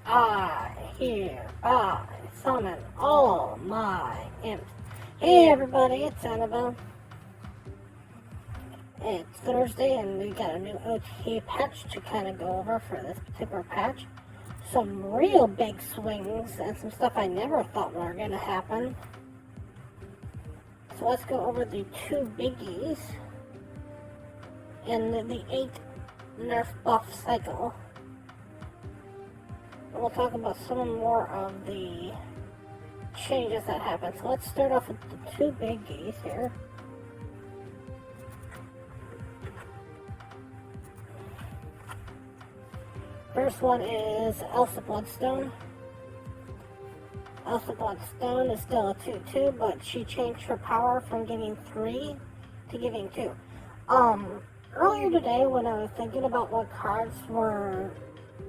I hereby summon all my imps. Hey everybody, it's Annabelle. It's Thursday and we got a new OTA patch to kind of go over for this particular patch. Some real big swings and some stuff I never thought were going to happen. So let's go over the two biggies in the 8 nerf buff cycle. And we'll talk about some more of the changes that happened. So let's start off with the two biggies here. First one is Elsa Bloodstone. Elsa Bloodstone is still a 2/2, but she changed her power from giving 3 to giving 2. Earlier today when I was thinking about what cards were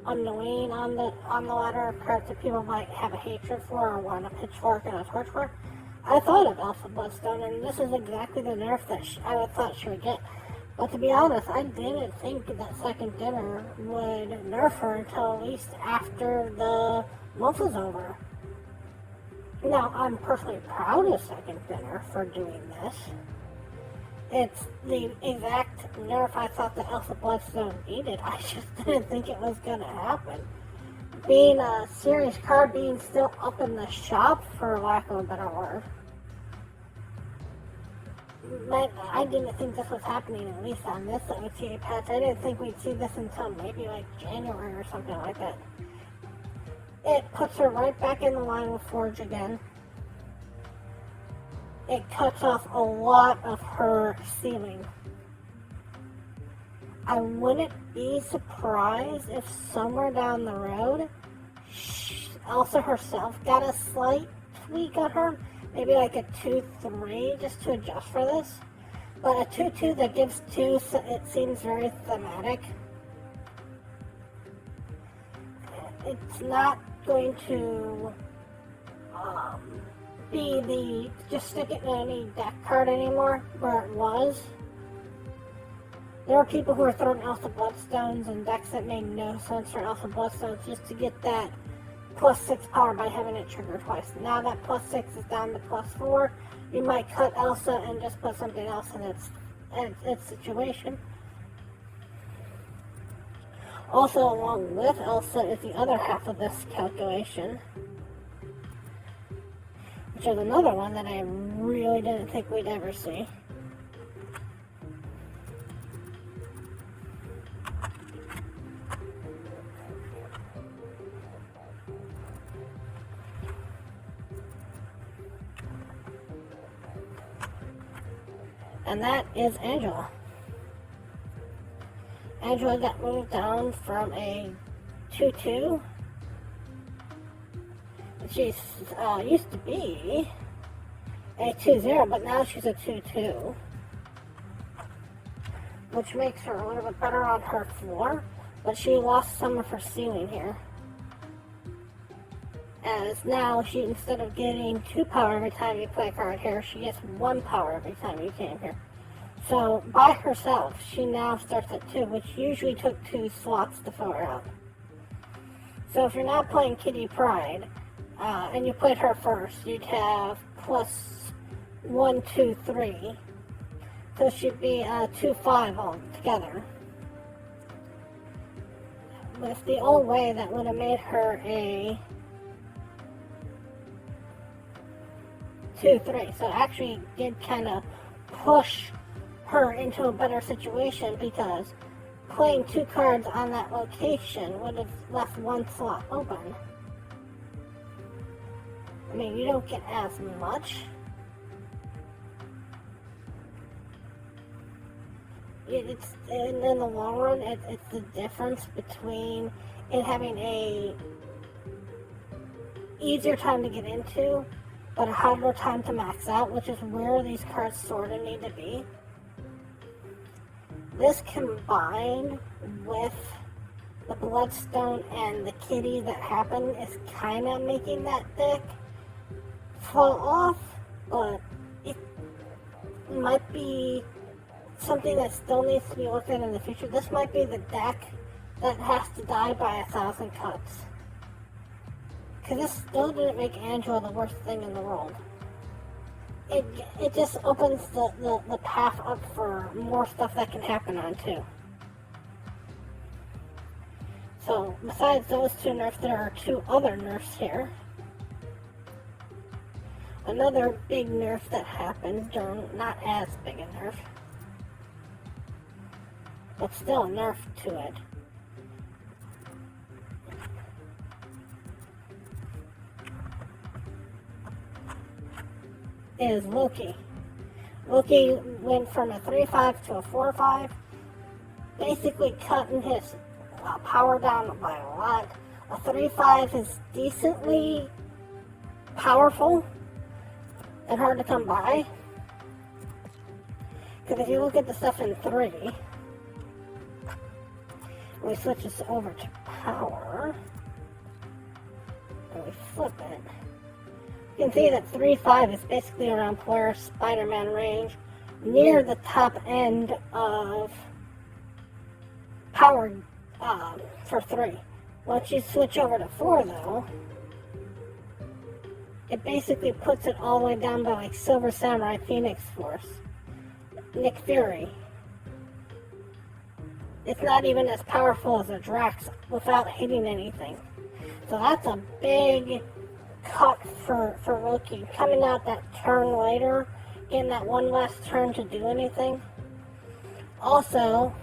annoying on the ladder of cards that people might have a hatred for or want a pitchfork and a torch for, I thought of Elsa Bloodstone, and this is exactly the nerf that I thought she would get. But to be honest, I didn't think that second dinner would nerf her until at least after the month was over. Now, I'm personally proud of second dinner for doing this. It's the exact nerf I thought that Elsa Bloodstone needed. I just didn't think it was going to happen. Being a serious card, being still up in the shop, for lack of a better word, I didn't think this was happening, at least on this OTA patch. I didn't think we'd see this until maybe like January or something like that. It puts her right back in the line with Forge again. It cuts off a lot of her ceiling. I wouldn't be surprised if somewhere down the road, Elsa herself got a slight tweak on her. Maybe like a 2/3 just to adjust for this. But a 2/2 that gives 2, it seems very thematic. It's not going to be the just stick it in any deck card anymore, where it was. There are people who are throwing Elsa Bloodstones in decks that made no sense for Elsa Bloodstones just to get that +6 power by having it trigger twice. Now that +6 is down to +4, you might cut Elsa and just put something else in its situation. Also, along with Elsa is the other half of this calculation, which is another one that I really didn't think we'd ever see. And that is Angela. Angela got moved down from a 2/2. She used to be a 2/0, but now she's a 2/2. Which makes her a little bit better on her floor, but she lost some of her ceiling here. As now, she, instead of getting 2 power every time you play a card here, she gets 1 power every time you came here. So, by herself, she now starts at 2, which usually took 2 slots to fill her out. So if you're not playing Kitty Pryde, and you played her first, you'd have +1, 2, 3. So she'd be 2/5 altogether. With the old way, that would have made her a 2/3. So it actually did kind of push her into a better situation, because playing 2 cards on that location would have left 1 slot open. I mean, you don't get as much. It's in the long run, it's the difference between it having a easier time to get into, but a harder time to max out, which is where these cards sort of need to be. This combined with the Bloodstone and the Kitty that happened is kind of making that deck fall off, but it might be something that still needs to be looked at in the future. This might be the deck that has to die by 1,000 cuts. Because this still didn't make Angela the worst thing in the world. It just opens the path up for more stuff that can happen on too. So, besides those two nerfs, there are two other nerfs here. Another big nerf that happened during, not as big a nerf, but still a nerf to it. Is Loki. Loki went from a 3-5 to a 4-5, basically cutting his power down by a lot. A 3-5 is decently powerful and hard to come by. Because if you look at the stuff in 3, we switch this over to power, and we flip it. You can see that 3-5 is basically around Polaris Spider-Man range, near the top end of power for 3. Once you switch over to 4, though, it basically puts it all the way down by like Silver Samurai, Phoenix Force, Nick Fury. It's not even as powerful as a Drax without hitting anything. So that's a big cut for Loki. Coming out that turn later, getting that one last turn to do anything. Also,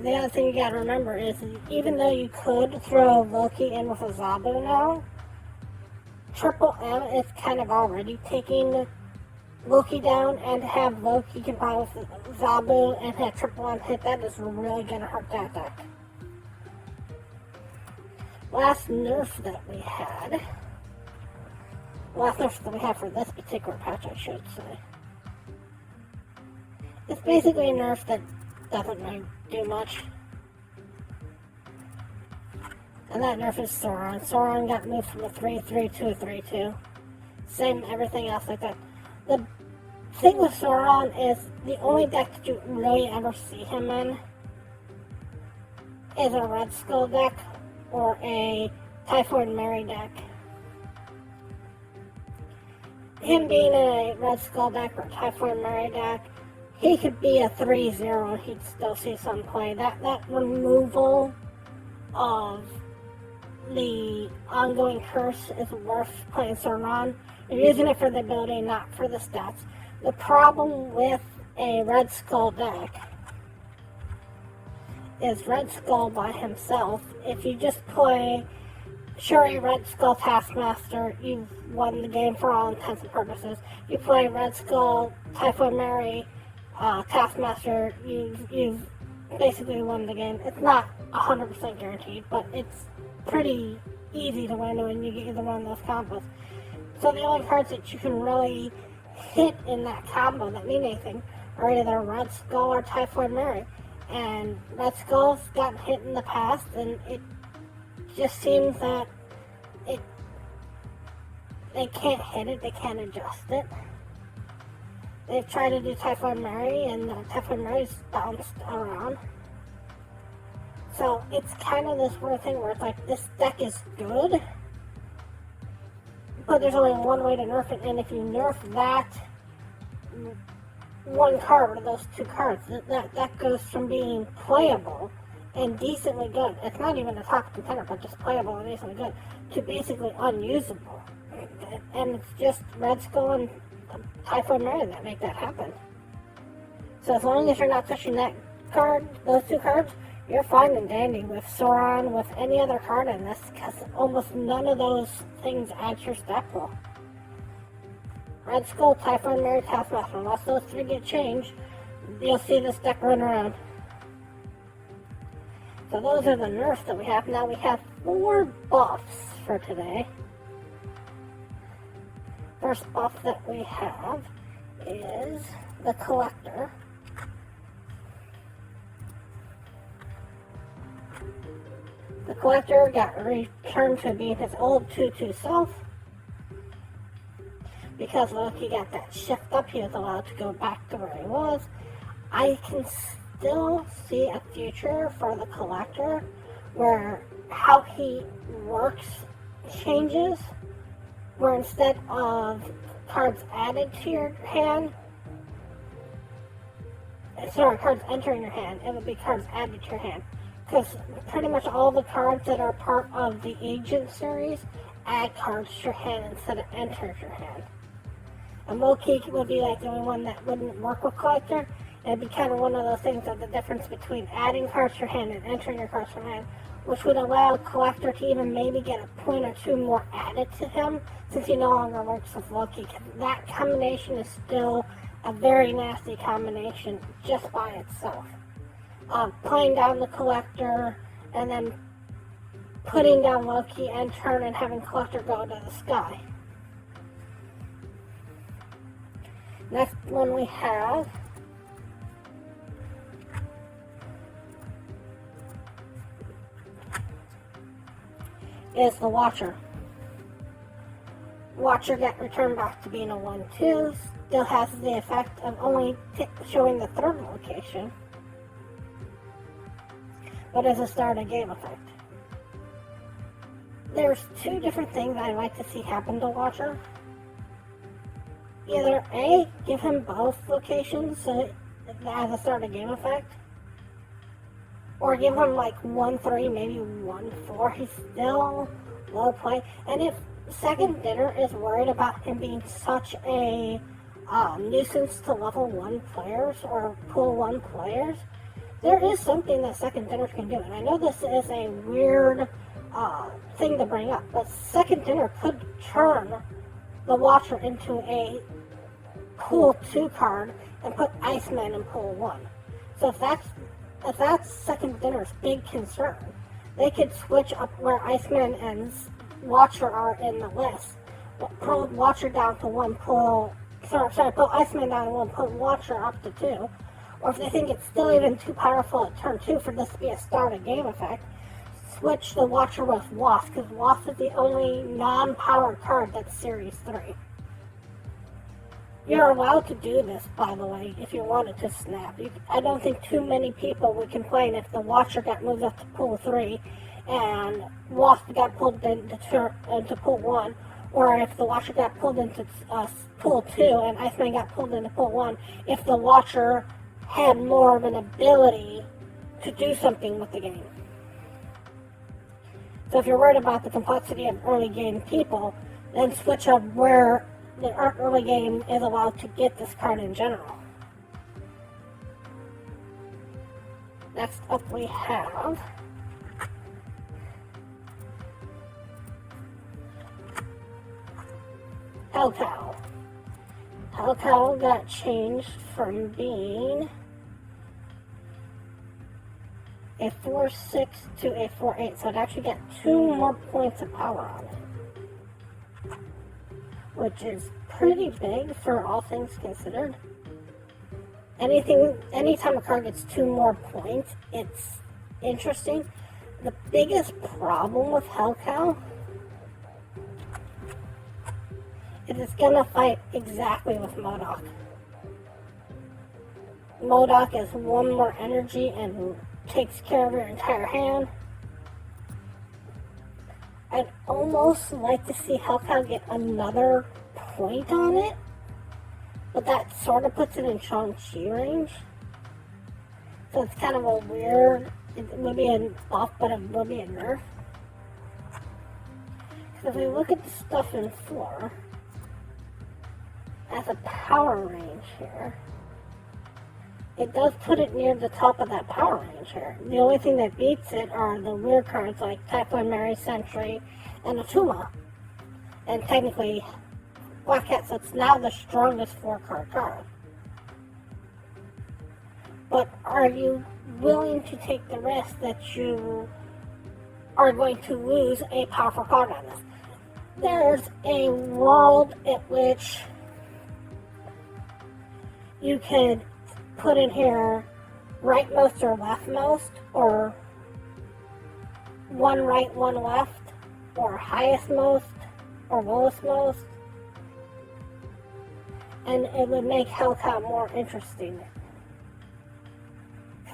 the other thing you gotta remember is, even though you could throw Loki in with a Zabu now, Triple M is kind of already taking Loki down, and to have Loki combine with Zabu and have Triple M hit that is really gonna hurt that deck. Last nerf that we had for this particular patch, I should say. It's basically a nerf that doesn't really do much. And that nerf is Sauron. Sauron got moved from a 3-3 to a 3-2. Same everything else like that. The thing with Sauron is the only deck that you really ever see him in is a Red Skull deck or a Typhoid Mary deck. Him being in a Red Skull deck or Typhoid Mary deck, he could be a 3-0 and he'd still see some play. That removal of the ongoing curse is worth playing Sauron. You're using it for the ability, not for the stats. The problem with a Red Skull deck is Red Skull by himself. If you just play Shuri Red Skull Taskmaster, you've won the game for all intents and purposes. You play Red Skull Typhoid Mary Taskmaster, you've basically won the game. It's not 100% guaranteed, but it's pretty easy to win when you get either one of those combos. So the only cards that you can really hit in that combo that mean anything are either Red Skull or Typhoid Mary. And Red Skull's gotten hit in the past, and it just seems that they can't hit it, they can't adjust it. They've tried to do Typhoid Mary, and Typhoid Mary's bounced around. So it's kind of this weird thing where it's like, this deck is good, but there's only one way to nerf it, and if you nerf that one card or those two cards, that goes from being playable and decently good, it's not even a top contender, but just playable and decently good, to basically unusable. And it's just Red Skull and Typhoid Mary that make that happen. So as long as you're not touching that card, those two cards, you're fine and dandy with Sauron, with any other card in this, because almost none of those things add to your stat pool. Red Skull, Typhoid Mary, Taskmaster, unless those three get changed, you'll see this deck run around. So those are the nerfs that we have. Now we have 4 buffs for today. First buff that we have is the Collector. The Collector got returned to being his old 2-2 self. Because Loki got that shift up, he was allowed to go back to where he was. I can still see a future for the collector where how he works changes, where instead of cards added to your hand, cards entering your hand, it would be cards added to your hand. Because pretty much all the cards that are part of the Agent series add cards to your hand instead of enter your hand. And Loki would be like the only one that wouldn't work with collector. It'd be kind of one of those things of the difference between adding cards to your hand and entering your cards to your hand, which would allow collector to even maybe get a point or two more added to him since he no longer works with Loki. That combination is still a very nasty combination just by itself. Playing down the collector and then putting down Loki and turn and having collector go to the sky. Next one we have is the Watcher. Watcher got returned back to being a 1/2, still has the effect of only showing the third location, but as a start of game effect. There's two different things I'd like to see happen to Watcher. Either A, give him both locations so as a start of game effect, or give him like 1/3, maybe 1/4. He's still low play, and if Second Dinner is worried about him being such a nuisance to level 1 players or pool 1 players, there is something that Second Dinner can do. And I know this is a weird thing to bring up, but Second Dinner could turn the Watcher into a pool 2 card and put Iceman in pool 1. So if that's Second Dinner's big concern, they could switch up where Iceman and Watcher are in the list. Pull Watcher down to 1, pull Iceman down to 1, pull Watcher up to 2. Or if they think it's still even too powerful at turn 2 for this to be a start of game effect, switch the Watcher with Wasp, because Wasp is the only non-powered card that's Series 3. You're allowed to do this, by the way, if you wanted to snap. I don't think too many people would complain if the Watcher got moved up to pool 3 and Wasp got pulled into pool 1, or if the Watcher got pulled into pool 2 and Iceman got pulled into pool 1, if the Watcher had more of an ability to do something with the game. So if you're worried about the complexity of early game people, then switch up where the early game is allowed to get this card in general. Next up we have Hellcow. Hellcow got changed from being a 4/6 to a 4/8, so it actually got 2 more points of power on it, which is pretty big for all things considered. Anytime a card gets 2 more points, it's interesting. The biggest problem with Hellcow is it's gonna fight exactly with MODOK. MODOK is 1 more energy and takes care of your entire hand. I'd almost like to see Hellcow get another point on it, but that sort of puts it in Shang-Chi range. So it's kind of a weird, it would be a buff, but it would be a nerf. Because if we look at the stuff in 4, as a power range here, it does put it near the top of that power range here. The only thing that beats it are the weird cards like Typhoon, Mary, Sentry, and Atuma. And technically, Black Cat, so it's now the strongest 4-card card. But are you willing to take the risk that you are going to lose a powerful card on this? There's a world in which you could put in here rightmost or leftmost, or 1 right, 1 left, or highest most, or lowest most, and it would make Hellcow more interesting.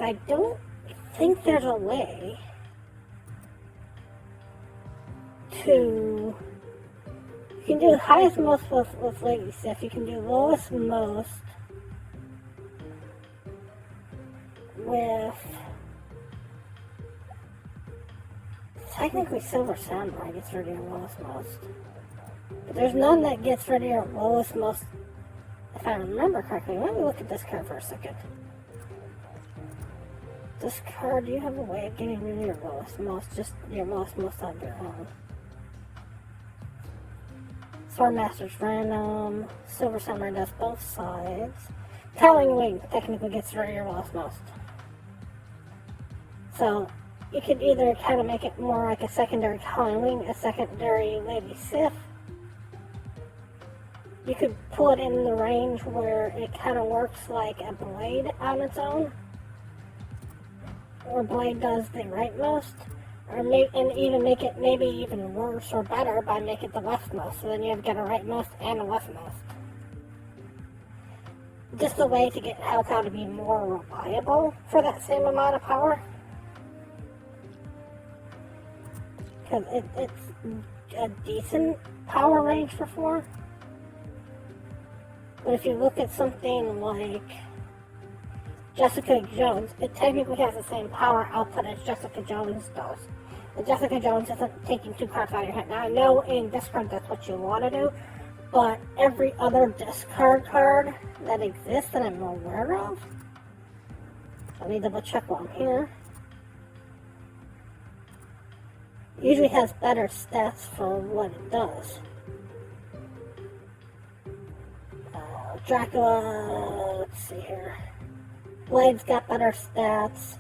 I don't think there's a way to... You can do highest most with Lady Sif. You can do lowest most with... Technically Silver Samurai gets rid of your lowest most. But there's none that gets rid of your lowest most, if I remember correctly. Let me look at this card for a second. This card, do you have a way of getting rid of your lowest most? Just your lowest most on your own. Swordmaster's random. Silver Samurai does both sides. Howling Wing technically gets rid of your lowest most. So, you could either kind of make it more like a secondary Howling Wing, a secondary Lady Sif. You could pull it in the range where it kind of works like a Blade on its own. Or Blade does the rightmost. And even make it maybe even worse or better by making it the leftmost. So then you've got a rightmost and a leftmost. Just a way to get Hellcow to be more reliable for that same amount of power. Because it's a decent power range for 4. But if you look at something like Jessica Jones, it technically has the same power output as Jessica Jones does. And Jessica Jones isn't taking 2 cards out of your hand. Now, I know in discard that's what you want to do, but every other discard card that exists that I'm aware of, let me double check while I'm here, usually has better stats for what it does. Dracula, let's see here. Blade's got better stats.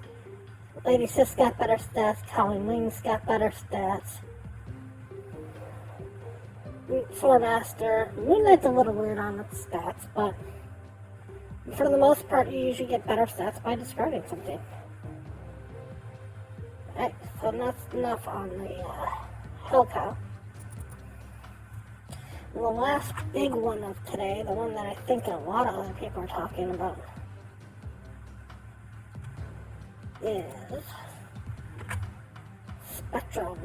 Lady Sif's got better stats. Howling Wing's got better stats. Swordmaster. Moonlight's a little weird on the stats, but for the most part, you usually get better stats by discarding something. Alright, so that's enough on the Hellcow. The last big one of today, the one that I think a lot of other people are talking about, is Spectrum.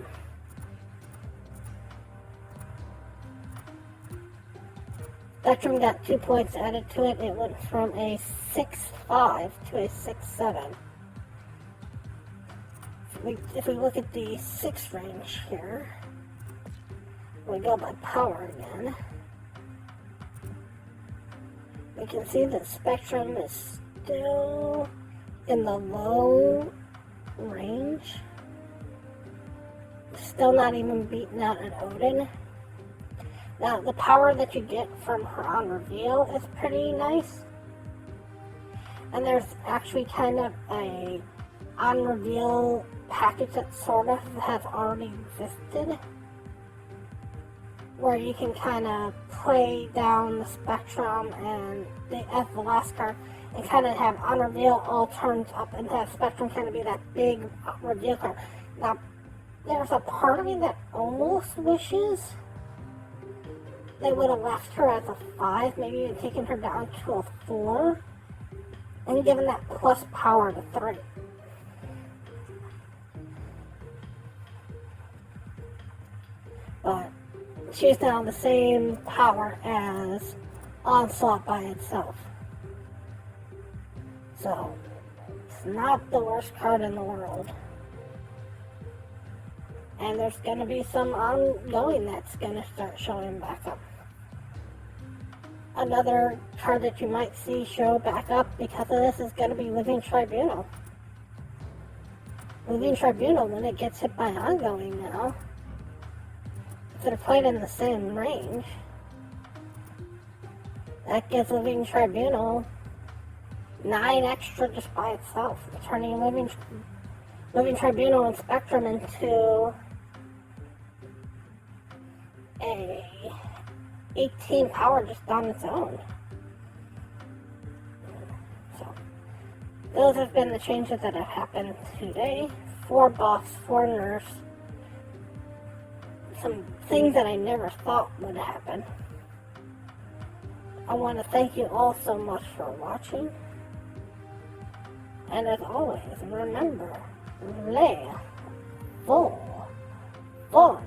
Spectrum got 2 points added to it. It went from a 6-5 to a 6-7. If we look at the 6 range here, we go by power again. We can see that Spectrum is still in the low range. Still not even beaten out an Odin. Now, the power that you get from her on reveal is pretty nice. And there's actually kind of a on reveal package that sort of has already existed, where you can kind of play down the Spectrum and as the last card, and kind of have on reveal all turns up and have Spectrum kind of be that big reveal card. Now, there's a part of me that almost wishes they would have left her as a 5, maybe even taken her down to a 4, and given that plus power to 3. But she's now the same power as Onslaught by itself. So, it's not the worst card in the world. And there's going to be some ongoing that's going to start showing back up. Another card that you might see show back up because of this is going to be Living Tribunal. Living Tribunal, when it gets hit by ongoing now, if they're played in the same range, that gives Living Tribunal 9 extra just by itself, turning Living Tribunal and Spectrum into a 18 power just on its own. So, those have been the changes that have happened today. 4 buffs, 4 nerfs, some things that I never thought would happen. I want to thank you all so much for watching. And as always, remember, play for fun.